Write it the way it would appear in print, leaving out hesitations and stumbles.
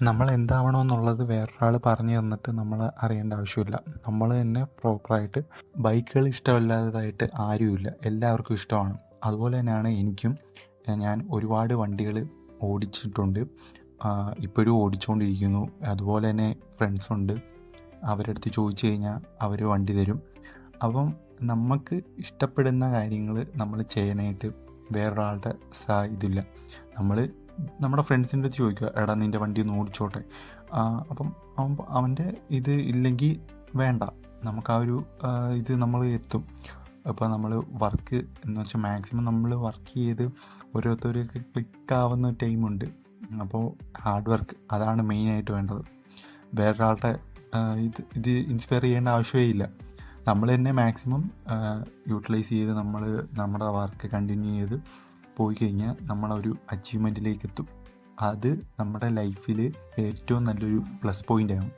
നമ്മൾ എന്താവണമെന്നുള്ളത് വേറൊരാൾ പറഞ്ഞു തന്നിട്ട് നമ്മൾ അറിയേണ്ട ആവശ്യമില്ല. നമ്മൾ തന്നെ പ്രോപ്പറായിട്ട് ബൈക്കുകൾ ഇഷ്ടമല്ലാത്തതായിട്ട് ആരുമില്ല, എല്ലാവർക്കും ഇഷ്ടമാണ്. അതുപോലെ തന്നെയാണ് എനിക്കും. ഞാൻ ഒരുപാട് വണ്ടികൾ ഓടിച്ചിട്ടുണ്ട്, ഇപ്പോഴും ഓടിച്ചുകൊണ്ടിരിക്കുന്നു. അതുപോലെ തന്നെ ഫ്രണ്ട്സുണ്ട്, അവരുടെ അടുത്ത് ചോദിച്ചു കഴിഞ്ഞാൽ അവർ വണ്ടി തരും. അപ്പം നമുക്ക് ഇഷ്ടപ്പെടുന്ന കാര്യങ്ങൾ നമ്മൾ ചെയ്യാനായിട്ട് വേറൊരാളുടെ ഇതില്ല. നമ്മൾ നമ്മുടെ ഫ്രണ്ട്സിൻ്റെ അടുത്ത് ചോദിക്കുക, എടാ നിൻ്റെ വണ്ടി ഒന്ന് ഓടിച്ചോട്ടെ. അപ്പം അവൻ്റെ ഇത് ഇല്ലെങ്കിൽ വേണ്ട, നമുക്ക് ആ ഒരു ഇത് നമ്മൾ എത്തും. അപ്പോൾ നമ്മൾ വർക്ക് എന്ന് വെച്ചാൽ മാക്സിമം നമ്മൾ വർക്ക് ചെയ്ത് ഓരോരുത്തർക്ക് ക്ലിക്കാവുന്ന ടൈമുണ്ട്. അപ്പോൾ ഹാർഡ് വർക്ക് അതാണ് മെയിനായിട്ട് വേണ്ടത്. വേറൊരാളുടെ ഇത് ഇൻസ്പയർ ചെയ്യേണ്ട ആവശ്യമേ ഇല്ല. നമ്മൾ തന്നെ മാക്സിമം യൂട്ടിലൈസ് ചെയ്ത് നമ്മൾ നമ്മുടെ വർക്ക് കണ്ടിന്യൂ ചെയ്ത് പോയി കഴിഞ്ഞാൽ നമ്മളൊരു അച്ചീവ്മെൻറ്റിലേക്ക് എത്തും. അത് നമ്മുടെ ലൈഫിൽ ഏറ്റവും നല്ലൊരു പ്ലസ് പോയിൻ്റാണ്.